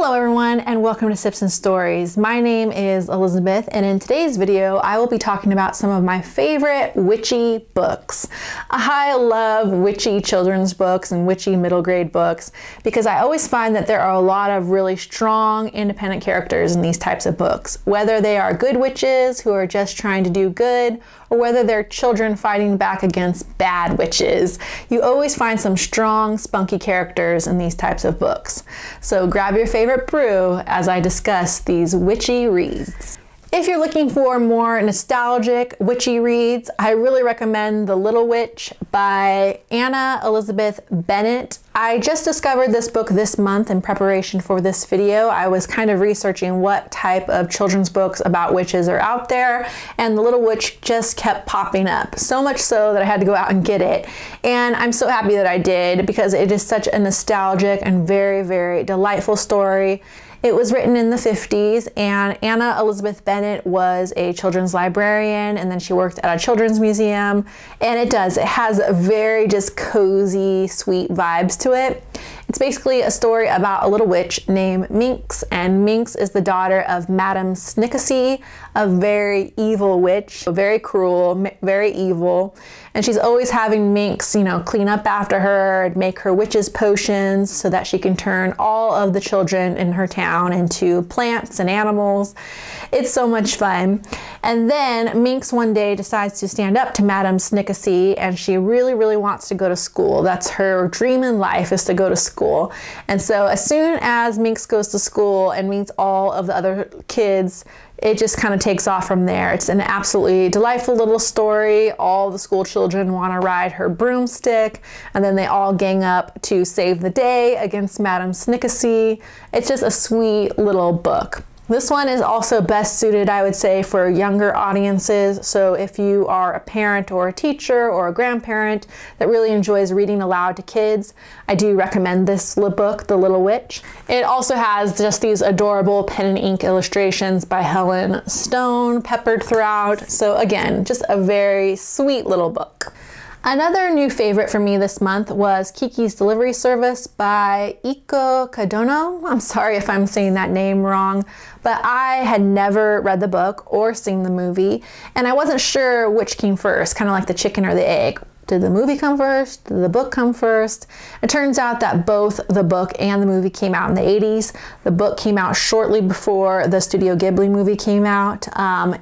Hello everyone and welcome to Sipz and Stories. My name is Elizabeth and in today's video I will be talking about some of my favorite witchy books. I love witchy children's books and witchy middle grade books because I always find that there are a lot of really strong independent characters in these types of books. Whether they are good witches who are just trying to do good or whether they're children fighting back against bad witches, you always find some strong, spunky characters in these types of books. So grab your favorite brew as I discuss these witchy reads. If you're looking for more nostalgic witchy reads, I really recommend The Little Witch by Anna Elizabeth Bennett. I just discovered this book this month in preparation for this video. I was kind of researching what type of children's books about witches are out there, and The Little Witch just kept popping up. So much so that I had to go out and get it. And I'm so happy that I did because it is such a nostalgic and very, very delightful story. It was written in the 50s, and Anna Elizabeth Bennett was a children's librarian, and then she worked at a children's museum, and it has very just cozy, sweet vibes to it. It's basically a story about a little witch named Minx, and Minx is the daughter of Madame Snickesy, a very evil witch, very cruel, very evil, and she's always having Minx, clean up after her and make her witch's potions so that she can turn all of the children in her town into plants and animals. It's so much fun. And then Minx one day decides to stand up to Madame Snickesy, and she really, really wants to go to school. That's her dream in life, is to go to school. And so as soon as Minx goes to school and meets all of the other kids, it just kind of takes off from there. It's an absolutely delightful little story. All the school children want to ride her broomstick, and then they all gang up to save the day against Madame Snickesy. It's just a sweet little book. This one is also best suited, I would say, for younger audiences. So if you are a parent or a teacher or a grandparent that really enjoys reading aloud to kids, I do recommend this book, The Little Witch. It also has just these adorable pen and ink illustrations by Helen Stone peppered throughout. So again, just a very sweet little book. Another new favorite for me this month was Kiki's Delivery Service by Eiko Kadono. I'm sorry if I'm saying that name wrong, but I had never read the book or seen the movie, and I wasn't sure which came first, kind of like the chicken or the egg. Did the movie come first? Did the book come first? It turns out that both the book and the movie came out in the 80s. The book came out shortly before the Studio Ghibli movie came out,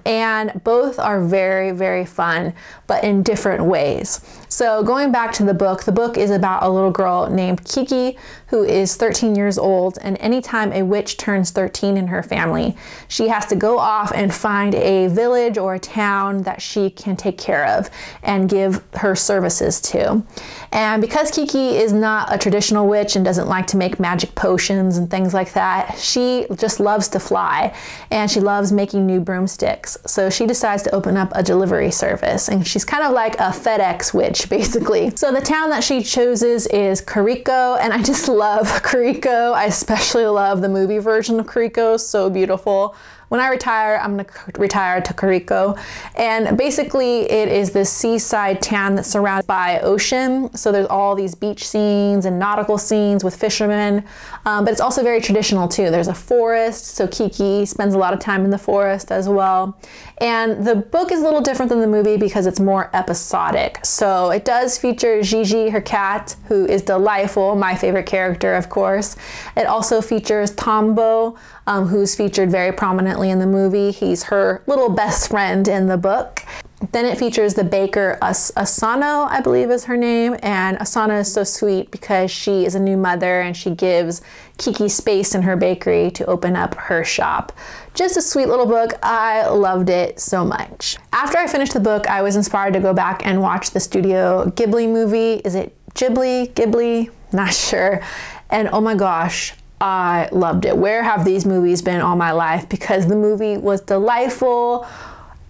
and both are very, very fun, but in different ways. So going back to the book is about a little girl named Kiki who is 13 years old, and anytime a witch turns 13 in her family, she has to go off and find a village or a town that she can take care of and give her services to. And because Kiki is not a traditional witch and doesn't like to make magic potions and things like that, she just loves to fly, and she loves making new broomsticks. So she decides to open up a delivery service, and she's kind of like a FedEx witch, basically. So the town that she chooses is Kariko, and I just love Kariko. I especially love the movie version of Kariko, so beautiful. When I retire, I'm going to retire to Kariko. And basically it is this seaside town that's surrounded by ocean. So there's all these beach scenes and nautical scenes with fishermen, but it's also very traditional too. There's a forest, so Kiki spends a lot of time in the forest as well. And the book is a little different than the movie because it's more episodic. So it does feature Gigi, her cat, who is delightful, my favorite character, of course. It also features Tombo, who's featured very prominently in the movie. He's her little best friend in the book. Then it features the baker Asano, I believe is her name, and Asano is so sweet because she is a new mother and she gives Kiki space in her bakery to open up her shop. Just a sweet little book. I loved it so much. After I finished the book, I was inspired to go back and watch the Studio Ghibli movie. Is it Ghibli? Not sure. And oh my gosh, I loved it. Where have these movies been all my life? Because the movie was delightful.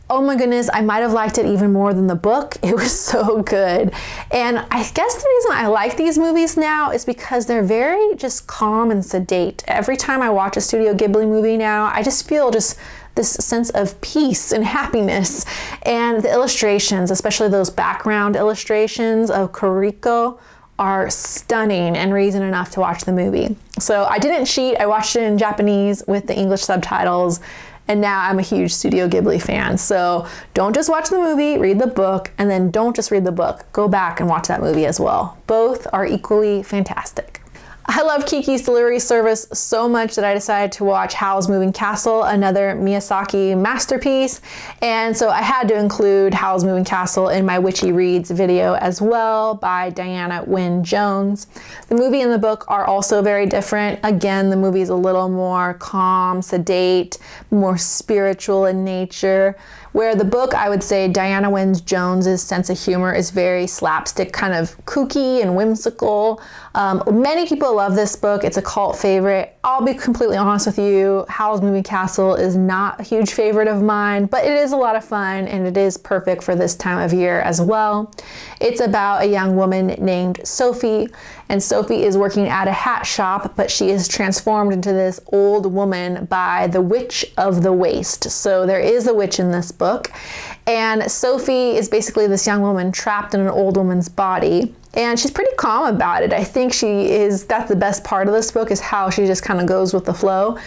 Oh my goodness, I might have liked it even more than the book. It was so good. And I guess the reason I like these movies now is because they're very just calm and sedate. Every time I watch a Studio Ghibli movie now, I just feel just this sense of peace and happiness. And the illustrations, especially those background illustrations of Kariko, are stunning and reason enough to watch the movie. So I didn't cheat. I watched it in Japanese with the English subtitles, and now I'm a huge Studio Ghibli fan. So don't just watch the movie, read the book, and then don't just read the book. Go back and watch that movie as well. Both are equally fantastic. I love Kiki's delivery service so much that I decided to watch Howl's Moving Castle, another Miyazaki masterpiece. And so I had to include Howl's Moving Castle in my Witchy Reads video as well by Diana Wynne Jones. The movie and the book are also very different. Again, the movie is a little more calm, sedate, more spiritual in nature. Where the book, I would say Diana Wynne Jones's sense of humor is very slapstick, kind of kooky and whimsical. Many people love this book. It's a cult favorite. I'll be completely honest with you, Howl's Moving Castle is not a huge favorite of mine, but it is a lot of fun and it is perfect for this time of year as well. It's about a young woman named Sophie, and Sophie is working at a hat shop, but she is transformed into this old woman by the Witch of the Waste. So there is a witch in this book, and Sophie is basically this young woman trapped in an old woman's body. And she's pretty calm about it. I think that's the best part of this book, is how she just kind of goes with the flow.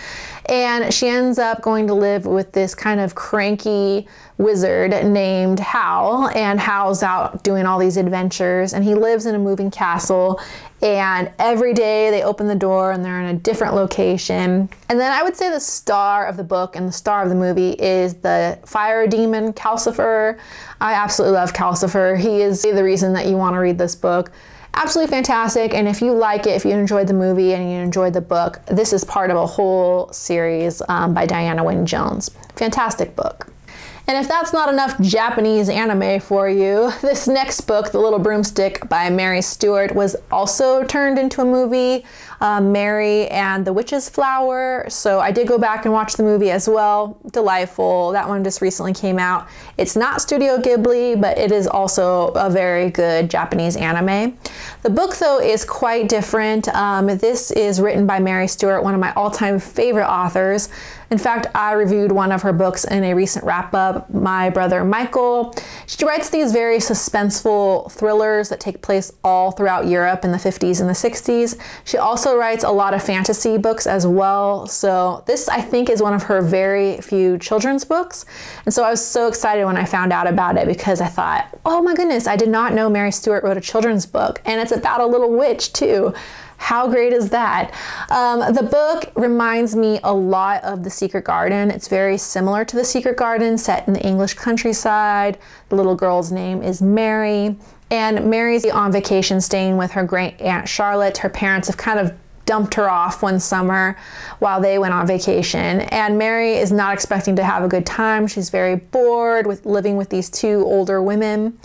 And she ends up going to live with this kind of cranky wizard named Howl, and Howl's out doing all these adventures, and he lives in a moving castle, and every day they open the door and they're in a different location. And then I would say the star of the book and the star of the movie is the fire demon Calcifer. I absolutely love Calcifer. He is the reason that you want to read this book. Absolutely fantastic, and if you like it, if you enjoyed the movie and you enjoyed the book, this is part of a whole series by Diana Wynne Jones. Fantastic book. And if that's not enough Japanese anime for you, this next book, The Little Broomstick by Mary Stewart, was also turned into a movie, Mary and the Witch's Flower. So I did go back and watch the movie as well. Delightful. That one just recently came out. It's not Studio Ghibli, but it is also a very good Japanese anime. The book, though, is quite different. This is written by Mary Stewart, one of my all-time favorite authors. In fact, I reviewed one of her books in a recent wrap-up, My Brother Michael. She writes these very suspenseful thrillers that take place all throughout Europe in the 50s and the 60s. She also writes a lot of fantasy books as well. So this, I think, is one of her very few children's books. And so I was so excited when I found out about it, because I thought, oh my goodness, I did not know Mary Stewart wrote a children's book. And it's about a little witch too. How great is that? The book reminds me a lot of The Secret Garden. It's very similar to The Secret Garden, set in the English countryside. The little girl's name is Mary, and Mary's on vacation staying with her great aunt Charlotte. Her parents have kind of dumped her off one summer while they went on vacation, and Mary is not expecting to have a good time. She's very bored with living with these two older women.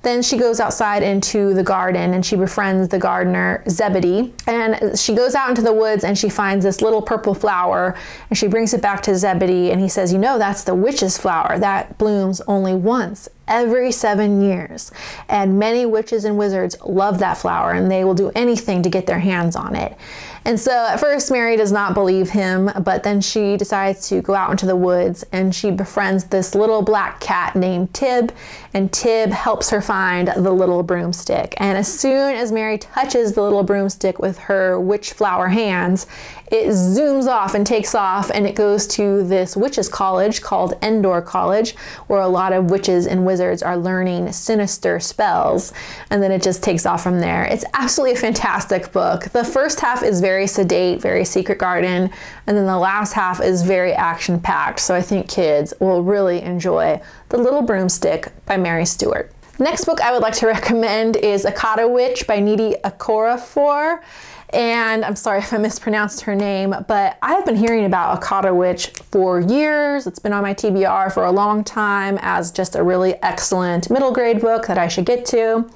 Then she goes outside into the garden and she befriends the gardener Zebedee, and she goes out into the woods and she finds this little purple flower, and she brings it back to Zebedee, and he says, you know, that's the witch's flower that blooms only once every 7 years, and many witches and wizards love that flower and they will do anything to get their hands on it. And so at first Mary does not believe him, but then she decides to go out into the woods and she befriends this little black cat named Tib, and Tib helps her find the little broomstick. And as soon as Mary touches the little broomstick with her witch flower hands, it zooms off and takes off, and it goes to this witches college called Endor College, where a lot of witches and wizards are learning sinister spells, and then it just takes off from there. It's absolutely a fantastic book. The first half is very sedate, very Secret Garden, and then the last half is very action-packed, so I think kids will really enjoy The Little Broomstick by Mary Stewart. Next book I would like to recommend is Akata Witch by Nnedi Okorafor. And I'm sorry if I mispronounced her name, but I have been hearing about Akata Witch for years. It's been on my TBR for a long time as just a really excellent middle grade book that I should get to.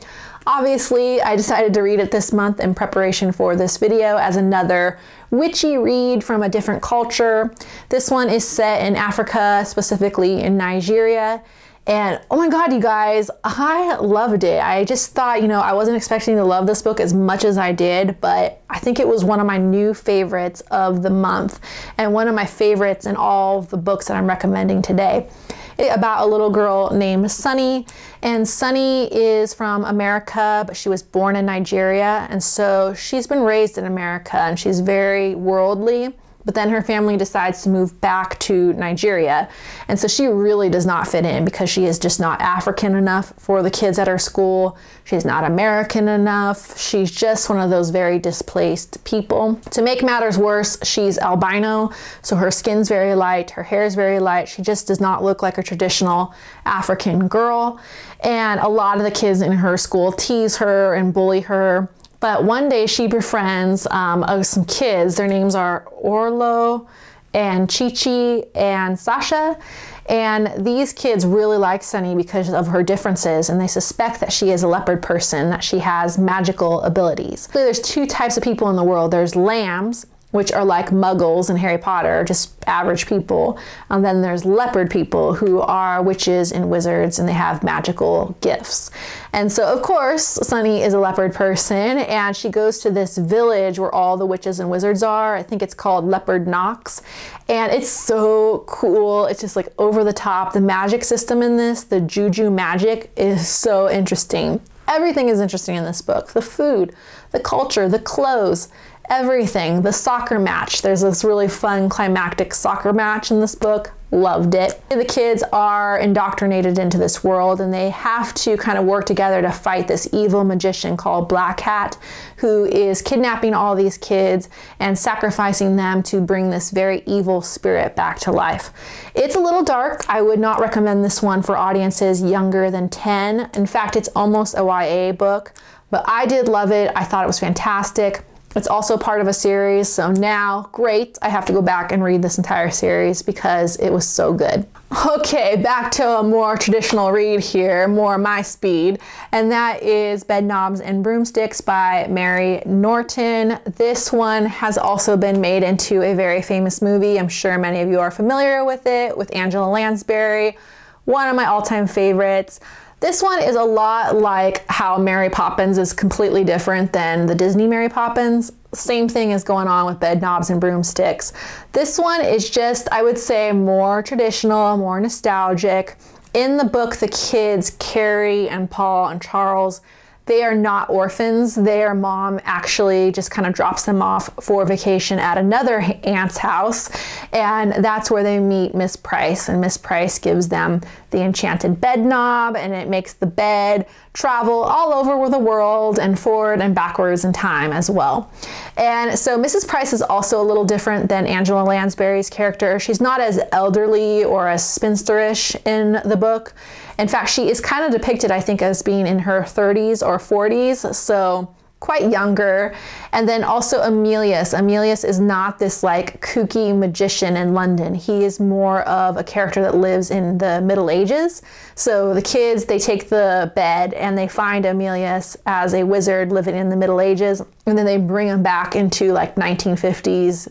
Obviously, I decided to read it this month in preparation for this video as another witchy read from a different culture. This one is set in Africa, specifically in Nigeria. And oh my God, you guys, I loved it. I just thought, you know, I wasn't expecting to love this book as much as I did, but I think it was one of my new favorites of the month and one of my favorites in all of the books that I'm recommending today. about a little girl named Sunny. And Sunny is from America, but she was born in Nigeria. And so she's been raised in America and she's very worldly. But then her family decides to move back to Nigeria. And so she really does not fit in because she is just not African enough for the kids at her school. She's not American enough. She's just one of those very displaced people. To make matters worse, she's albino. So her skin's very light, her hair is very light. She just does not look like a traditional African girl. And a lot of the kids in her school tease her and bully her. But one day she befriends some kids. Their names are Orlo and Chichi and Sasha. And these kids really like Sunny because of her differences, and they suspect that she is a leopard person, that she has magical abilities. So there's two types of people in the world. There's lambs, which are like muggles in Harry Potter, just average people. And then there's leopard people who are witches and wizards and they have magical gifts. And so of course, Sunny is a leopard person and she goes to this village where all the witches and wizards are. I think it's called Leopard Knocks. And it's so cool. It's just like over the top. The magic system in this, the juju magic, is so interesting. Everything is interesting in this book. The food, the culture, the clothes, everything. The soccer match. There's this really fun climactic soccer match in this book. Loved it. The kids are indoctrinated into this world and they have to kind of work together to fight this evil magician called Black Hat, who is kidnapping all these kids and sacrificing them to bring this very evil spirit back to life. It's a little dark. I would not recommend this one for audiences younger than 10. In fact, it's almost a YA book, but I did love it. I thought it was fantastic. It's also part of a series, so now, great, I have to go back and read this entire series because it was so good. Okay, back to a more traditional read here, more my speed, and that is Bedknobs and Broomsticks by Mary Norton. This one has also been made into a very famous movie. I'm sure many of you are familiar with it, with Angela Lansbury, one of my all-time favorites. This one is a lot like how Mary Poppins is completely different than the Disney Mary Poppins. Same thing is going on with Bedknobs and Broomsticks. This one is just, I would say, more traditional, more nostalgic. In the book, the kids, Carrie and Paul and Charles, they are not orphans. Their mom actually just kind of drops them off for vacation at another aunt's house. And that's where they meet Miss Price. And Miss Price gives them the enchanted bed knob, and it makes the bed travel all over the world and forward and backwards in time as well. And so Mrs. Price is also a little different than Angela Lansbury's character. She's not as elderly or as spinsterish in the book. In fact, she is kind of depicted, I think, as being in her 30s or 40s, so quite younger. And then also Emilius. Emilius is not this like kooky magician in London. He is more of a character that lives in the Middle Ages. So the kids, they take the bed and they find Emilius as a wizard living in the Middle Ages, and then they bring him back into like 1950s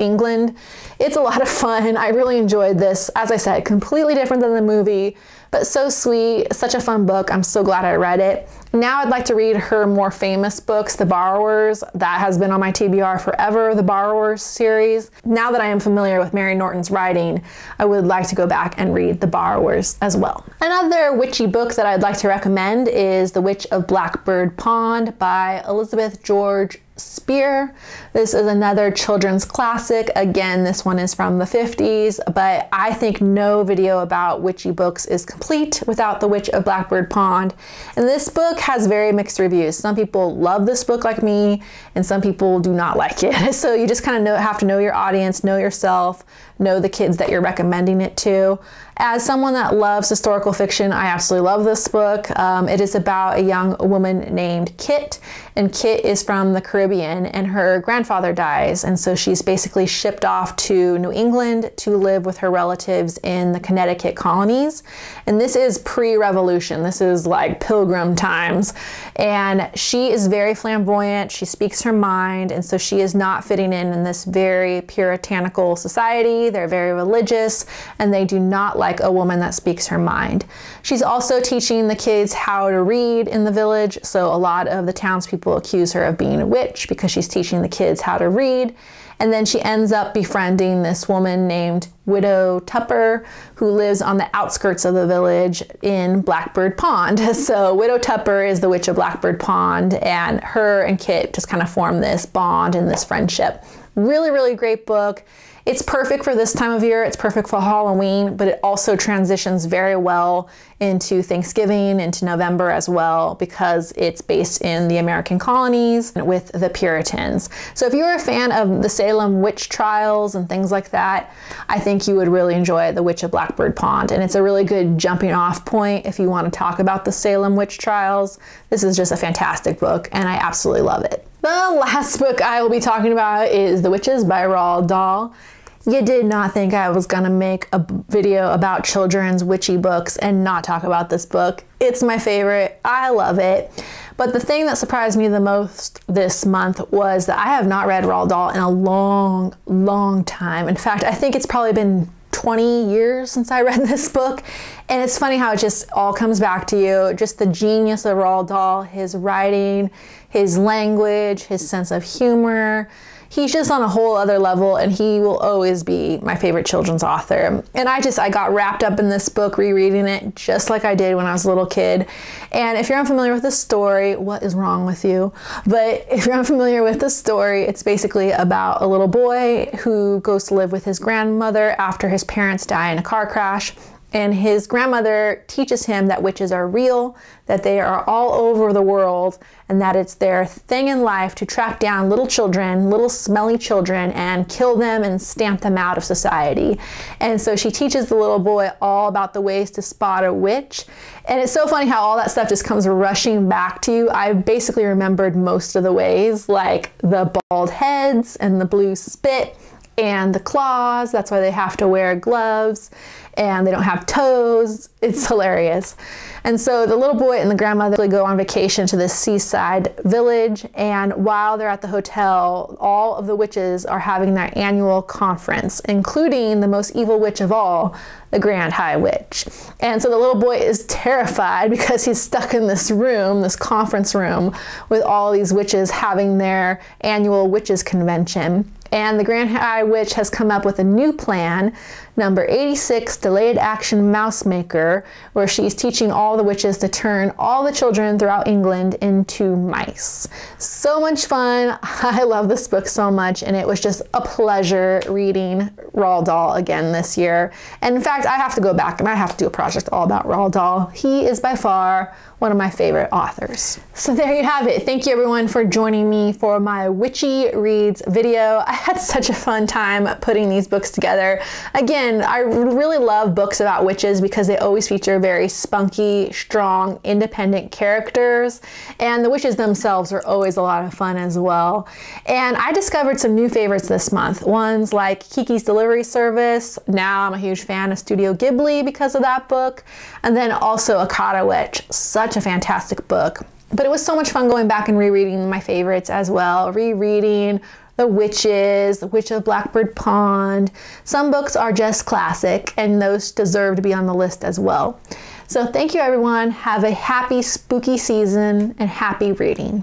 England. It's a lot of fun. I really enjoyed this. As I said, completely different than the movie, but so sweet, such a fun book. I'm so glad I read it. Now I'd like to read her more famous books, The Borrowers. That has been on my TBR forever, The Borrowers series. Now that I am familiar with Mary Norton's writing, I would like to go back and read The Borrowers as well. Another witchy book that I'd like to recommend is The Witch of Blackbird Pond by Elizabeth George Spear. This is another children's classic. Again, this one is from the 50s, but I think no video about witchy books is complete without The Witch of Blackbird Pond. And this book has very mixed reviews. Some people love this book like me, and some people do not like it. So you just kind of have to know your audience, know yourself, know the kids that you're recommending it to. As someone that loves historical fiction, I absolutely love this book. It is about a young woman named Kit, and Kit is from the Caribbean, and her grandfather dies, and so she's basically shipped off to New England to live with her relatives in the Connecticut colonies. And this is pre-revolution. This is like Pilgrim times, and she is very flamboyant. She speaks her mind, and so she is not fitting in this very puritanical society. They're very religious, and they do not like like a woman that speaks her mind. She's also teaching the kids how to read in the village, so a lot of the townspeople accuse her of being a witch because she's teaching the kids how to read. And then she ends up befriending this woman named Widow Tupper, who lives on the outskirts of the village in Blackbird Pond. So Widow Tupper is the witch of Blackbird Pond, and her and Kit just kind of form this bond and this friendship. Really, really great book. It's perfect for this time of year. It's perfect for Halloween, but it also transitions very well into Thanksgiving, into November as well, because it's based in the American colonies with the Puritans. So if you're a fan of the Salem witch trials and things like that, I think you would really enjoy The Witch of Blackbird Pond. And it's a really good jumping off point if you want to talk about the Salem witch trials. This is just a fantastic book, and I absolutely love it. The last book I will be talking about is The Witches by Roald Dahl. You did not think I was gonna make a video about children's witchy books and not talk about this book. It's my favorite. I love it. But the thing that surprised me the most this month was that I have not read Roald Dahl in a long, long time. In fact, I think it's probably been 20 years since I read this book. And it's funny how it just all comes back to you. Just the genius of Roald Dahl, his writing, his language, his sense of humor. He's just on a whole other level, and he will always be my favorite children's author. And I got wrapped up in this book, rereading it just like I did when I was a little kid. And if you're unfamiliar with the story, what is wrong with you? But if you're unfamiliar with the story, it's basically about a little boy who goes to live with his grandmother after his parents die in a car crash. And his grandmother teaches him that witches are real, that they are all over the world, and that it's their thing in life to track down little children, little smelly children, and kill them and stamp them out of society. And so she teaches the little boy all about the ways to spot a witch. And it's so funny how all that stuff just comes rushing back to you. I basically remembered most of the ways, like the bald heads and the blue spit and the claws. That's why they have to wear gloves, and they don't have toes. It's hilarious. And so the little boy and the grandmother go on vacation to this seaside village, and while they're at the hotel, all of the witches are having their annual conference, including the most evil witch of all, the Grand High Witch. And so the little boy is terrified because he's stuck in this room, this conference room, with all these witches having their annual witches convention. And the Grand High Witch has come up with a new plan, number 86, Delayed Action Mouse Maker, where she's teaching all the witches to turn all the children throughout England into mice. So much fun. I love this book so much, and it was just a pleasure reading Roald Dahl again this year. And in fact, I have to go back and I have to do a project all about Roald Dahl. He is by far one of my favorite authors. So there you have it. Thank you everyone for joining me for my Witchy Reads video. I had such a fun time putting these books together. Again, I really love books about witches because they always feature very spunky, strong, independent characters, and the witches themselves are always a lot of fun as well. And I discovered some new favorites this month. Ones like Kiki's Delivery Service. Now I'm a huge fan of Studio Ghibli because of that book. And then also Akata Witch. Such a fantastic book. But it was so much fun going back and rereading my favorites as well. Rereading The Witches, The Witch of Blackbird Pond. Some books are just classic, and those deserve to be on the list as well. So thank you everyone. Have a happy spooky season and happy reading.